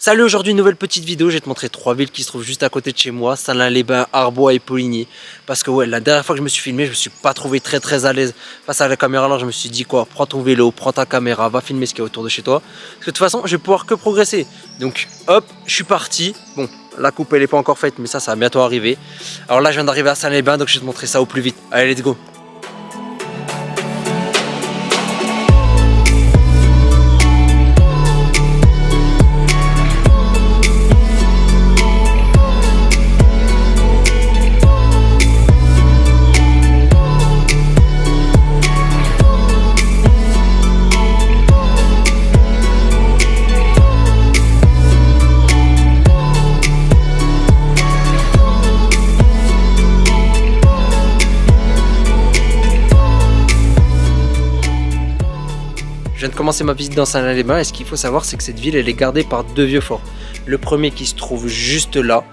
Salut, aujourd'hui une nouvelle petite vidéo, je vais te montrer 3 villes qui se trouvent juste à côté de chez moi, Salins-les-Bains, Arbois et Poligny. Parce que ouais, la dernière fois que je me suis filmé, je me suis pas trouvé très à l'aise face à la caméra. Alors je me suis dit quoi, prends ton vélo, prends ta caméra, va filmer ce qu'il y a autour de chez toi. Parce que de toute façon, je vais pouvoir que progresser. Donc hop, je suis parti. Bon, la coupe elle est pas encore faite, mais ça va bientôt arriver. Alors là, je viens d'arriver à Salins-les-Bains, donc je vais te montrer ça au plus vite. Allez, let's go. Je viens de commencer ma visite dans Salins-les-Bains et ce qu'il faut savoir, c'est que cette ville elle est gardée par 2 vieux forts. Le premier qui se trouve juste là,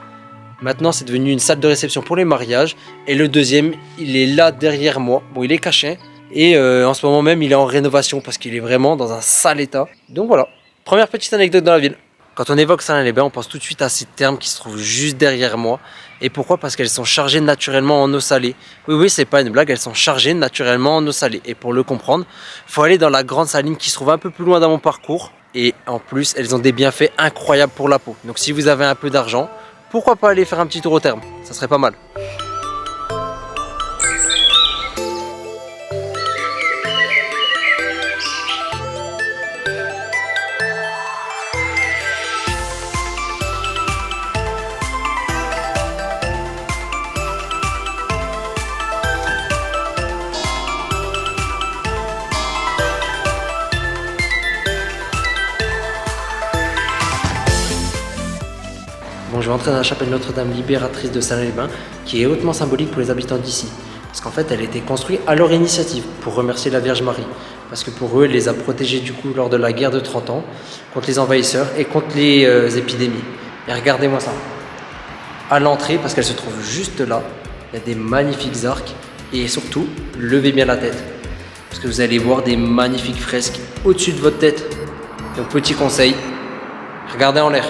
maintenant c'est devenu une salle de réception pour les mariages, et le deuxième il est là derrière moi. Bon, il est caché et en ce moment même il est en rénovation parce qu'il est vraiment dans un sale état. Donc voilà, première petite anecdote dans la ville. Quand on évoque Salins-les-Bains, on pense tout de suite à ces thermes qui se trouvent juste derrière moi. Et pourquoi? Parce qu'elles sont chargées naturellement en eau salée. Oui, c'est pas une blague, elles sont chargées naturellement en eau salée. Et pour le comprendre, il faut aller dans la grande saline qui se trouve un peu plus loin dans mon parcours. Et en plus, elles ont des bienfaits incroyables pour la peau. Donc si vous avez un peu d'argent, pourquoi pas aller faire un petit tour au therme? Ça serait pas mal. Bon, je vais entrer dans la chapelle Notre-Dame libératrice de Salins-les-Bains, qui est hautement symbolique pour les habitants d'ici. Parce qu'en fait, elle a été construite à leur initiative, pour remercier la Vierge Marie. Parce que pour eux, elle les a protégés du coup lors de la guerre de 30 ans, contre les envahisseurs et contre les épidémies. Et regardez-moi ça. À l'entrée, parce qu'elle se trouve juste là, il y a des magnifiques arcs. Et surtout, levez bien la tête. Parce que vous allez voir des magnifiques fresques au-dessus de votre tête. Donc petit conseil, regardez en l'air.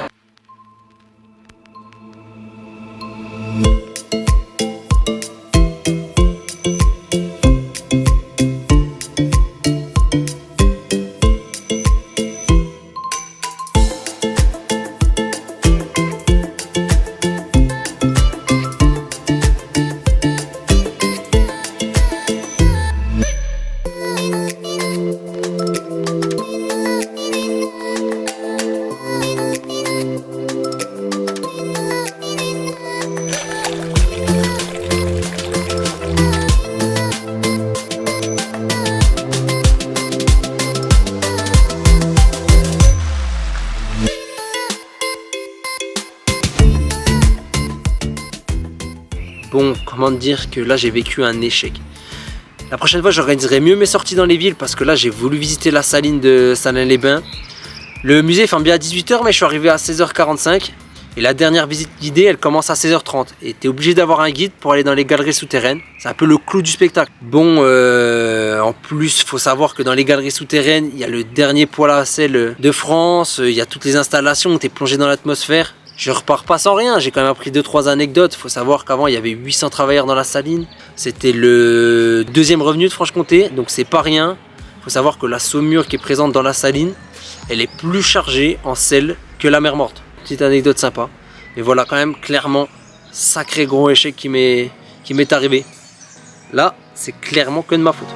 Bon, comment dire que là j'ai vécu un échec. La prochaine fois j'organiserai mieux mes sorties dans les villes parce que là j'ai voulu visiter la saline de Salins-les-Bains. Le musée ferme bien à 18 h mais je suis arrivé à 16 h 45 et la dernière visite guidée elle commence à 16 h 30 et t'es obligé d'avoir un guide pour aller dans les galeries souterraines. C'est un peu le clou du spectacle. Bon, en plus faut savoir que dans les galeries souterraines il y a le dernier poêle à sel de France, il y a toutes les installations, t'es plongé dans l'atmosphère. Je repars pas sans rien, j'ai quand même appris 2-3 anecdotes. Faut savoir qu'avant il y avait 800 travailleurs dans la saline. C'était le 2e revenu de Franche-Comté, donc c'est pas rien. Faut savoir que la saumure qui est présente dans la saline, elle est plus chargée en sel que la mer morte. Petite anecdote sympa. Mais voilà quand même clairement, sacré gros échec qui m'est arrivé. Là, c'est clairement que de ma faute.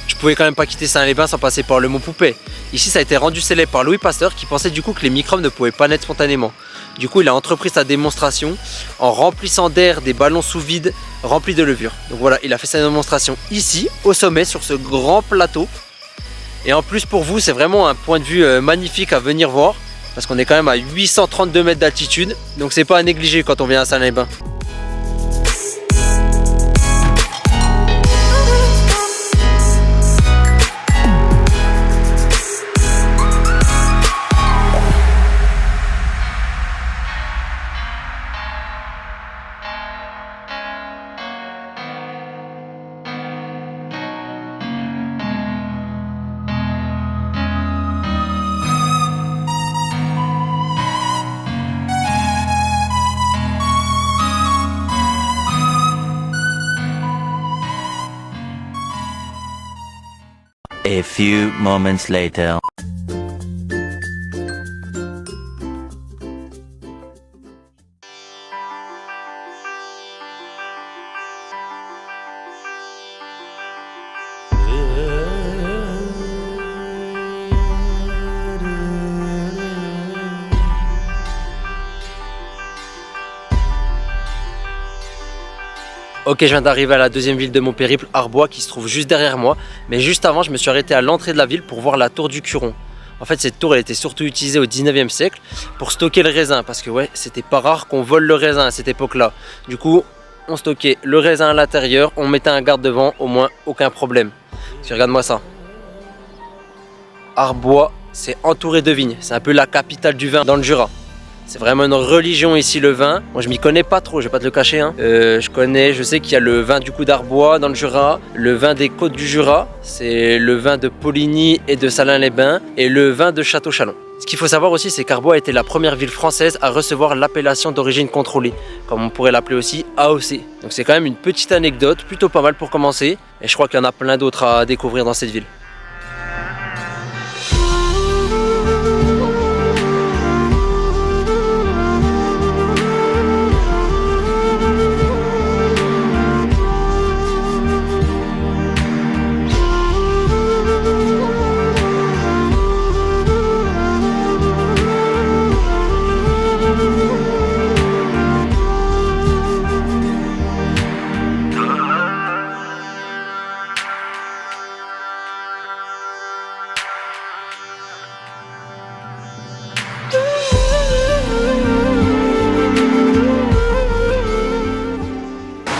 Je pouvais quand même pas quitter Salins-les-Bains sans passer par le mont Poupée. Ici ça a été rendu célèbre par Louis Pasteur qui pensait du coup que les microbes ne pouvaient pas naître spontanément. Du coup il a entrepris sa démonstration en remplissant d'air des ballons sous vide remplis de levure. Donc voilà, il a fait sa démonstration ici au sommet sur ce grand plateau. Et en plus pour vous c'est vraiment un point de vue magnifique à venir voir. Parce qu'on est quand même à 832 mètres d'altitude. Donc c'est pas à négliger quand on vient à Salins-les-Bains. A few moments later. Ok, je viens d'arriver à la deuxième ville de mon périple, Arbois, qui se trouve juste derrière moi. Mais juste avant, je me suis arrêté à l'entrée de la ville pour voir la tour du Curon. En fait, cette tour, elle était surtout utilisée au 19e siècle pour stocker le raisin. Parce que ouais, c'était pas rare qu'on vole le raisin à cette époque-là. Du coup, on stockait le raisin à l'intérieur, on mettait un garde devant, au moins aucun problème. Regarde-moi ça. Arbois, c'est entouré de vignes. C'est un peu la capitale du vin dans le Jura. C'est vraiment une religion ici, le vin. Moi, je m'y connais pas trop, je vais pas te le cacher. Je sais qu'il y a le vin du Coup d'Arbois dans le Jura, le vin des Côtes du Jura, c'est le vin de Poligny et de Salins-les-Bains, et le vin de Château-Chalon. Ce qu'il faut savoir aussi, c'est qu'Arbois était la première ville française à recevoir l'appellation d'origine contrôlée, comme on pourrait l'appeler aussi AOC. Donc c'est quand même une petite anecdote, plutôt pas mal pour commencer, et je crois qu'il y en a plein d'autres à découvrir dans cette ville.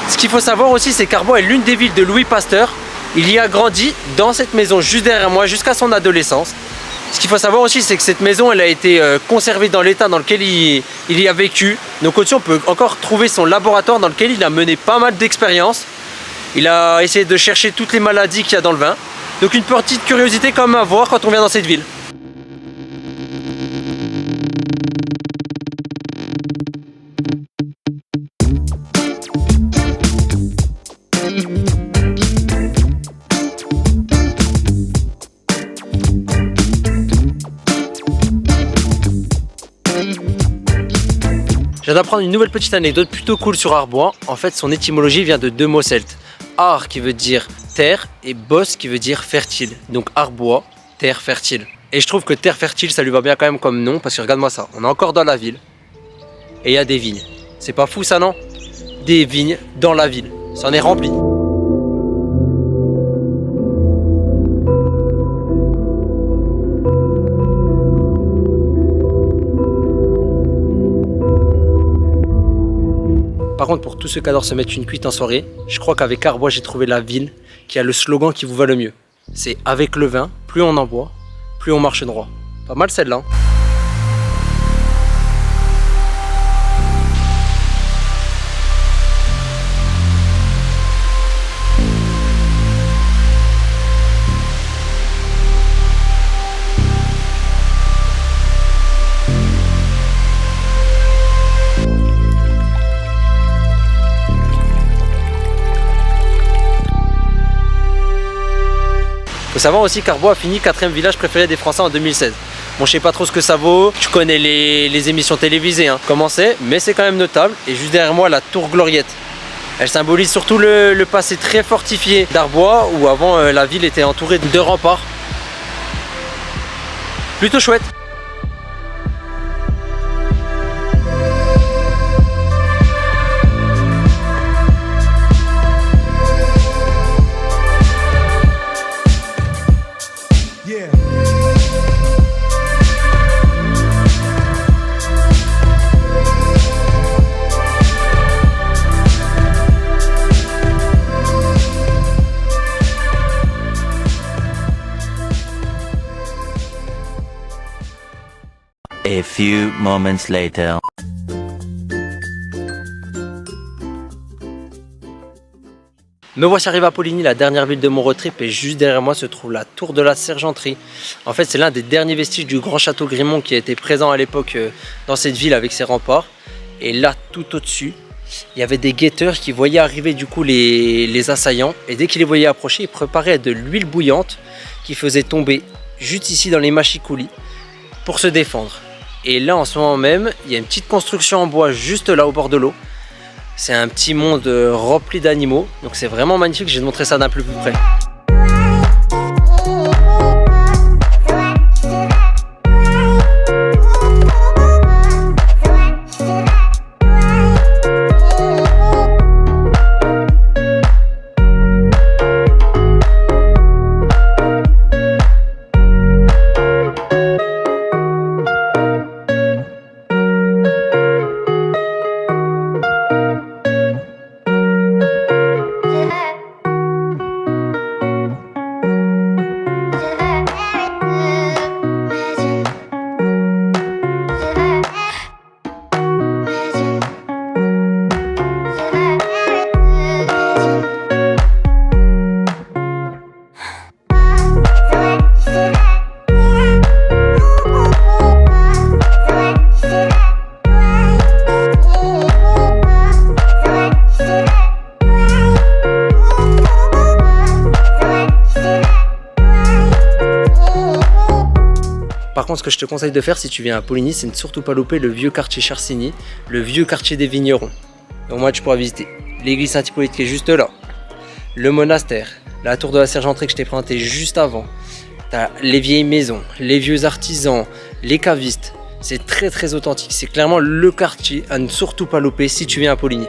Ce qu'il faut savoir aussi, c'est qu'Arbois est l'une des villes de Louis Pasteur. Il y a grandi dans cette maison juste derrière moi jusqu'à son adolescence. Ce qu'il faut savoir aussi, c'est que cette maison, elle a été conservée dans l'état dans lequel il y a vécu. Donc aussi, on peut encore trouver son laboratoire dans lequel il a mené pas mal d'expériences. Il a essayé de chercher toutes les maladies qu'il y a dans le vin. Donc une petite curiosité quand même à voir quand on vient dans cette ville. Je viens d'apprendre une nouvelle petite anecdote plutôt cool sur Arbois. En fait, son étymologie vient de deux mots celtes. Ar qui veut dire terre et bos qui veut dire fertile. Donc Arbois, terre fertile. Et je trouve que terre fertile, ça lui va bien quand même comme nom, parce que regarde-moi ça, on est encore dans la ville et il y a des vignes. C'est pas fou ça, non? Des vignes dans la ville, ça en est rempli. Par contre, pour tous ceux qui adorent se mettre une cuite en soirée, je crois qu'avec Arbois, j'ai trouvé la ville qui a le slogan qui vous va le mieux. C'est avec le vin, plus on en boit, plus on marche droit. Pas mal celle-là. Hein. Faut savoir aussi qu'Arbois a fini 4e village préféré des Français en 2016. Bon, je sais pas trop ce que ça vaut, tu connais les émissions télévisées, hein, comment c'est, mais c'est quand même notable. Et juste derrière moi, la tour Gloriette. Elle symbolise surtout le passé très fortifié d'Arbois, où avant la ville était entourée de remparts. Plutôt chouette. A few moments later. Me voici arrivé à Poligny, la dernière ville de mon road trip, et juste derrière moi se trouve la tour de la Sergenterie. En fait, c'est l'un des derniers vestiges du grand château Grimont qui a été présent à l'époque dans cette ville avec ses remparts. Et là, tout au-dessus, il y avait des guetteurs qui voyaient arriver du coup les assaillants. Et dès qu'ils les voyaient approcher, ils préparaient de l'huile bouillante qui faisait tomber juste ici dans les machicoulis pour se défendre. Et là en ce moment même, il y a une petite construction en bois juste là au bord de l'eau. C'est un petit monde rempli d'animaux, donc c'est vraiment magnifique, je vais te montrer ça d'un peu plus près. Par contre, ce que je te conseille de faire si tu viens à Poligny, c'est de ne surtout pas louper le vieux quartier Charsigny, le vieux quartier des vignerons. Et au moins, tu pourras visiter l'église Saint-Hippolyte qui est juste là, le monastère, la tour de la Sergenterie que je t'ai présenté juste avant. Tu as les vieilles maisons, les vieux artisans, les cavistes. C'est très très authentique. C'est clairement le quartier à ne surtout pas louper si tu viens à Poligny.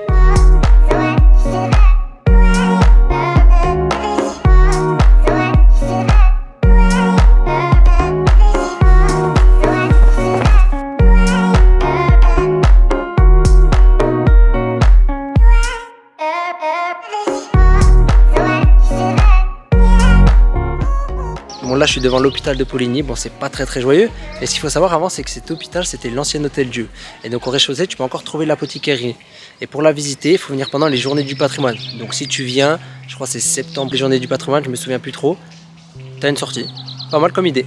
Bon, là je suis devant l'hôpital de Poligny, bon c'est pas très joyeux, mais ce qu'il faut savoir avant c'est que cet hôpital c'était l'ancien hôtel Dieu. Et donc au rez-de-chaussée tu peux encore trouver l'apothicaire. Et pour la visiter il faut venir pendant les journées du patrimoine. Donc si tu viens, je crois que c'est septembre les journées du patrimoine, je me souviens plus trop, t'as une sortie. Pas mal comme idée.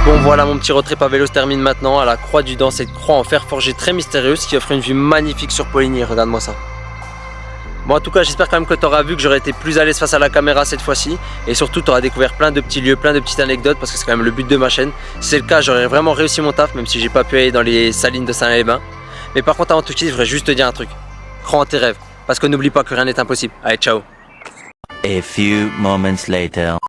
Bon voilà, mon petit road trip à vélo se termine maintenant à la Croix du Dent, cette croix en fer forgé très mystérieuse qui offre une vue magnifique sur Poligny, regarde-moi ça. Bon en tout cas j'espère quand même que tu auras vu que j'aurais été plus à l'aise face à la caméra cette fois-ci. Et surtout tu auras découvert plein de petits lieux, plein de petites anecdotes parce que c'est quand même le but de ma chaîne. Si c'est le cas j'aurais vraiment réussi mon taf même si j'ai pas pu aller dans les salines de Saint-Lébin. Mais par contre avant tout, je voudrais juste te dire un truc. Crois en tes rêves parce que n'oublie pas que rien n'est impossible. Allez ciao. A few moments later.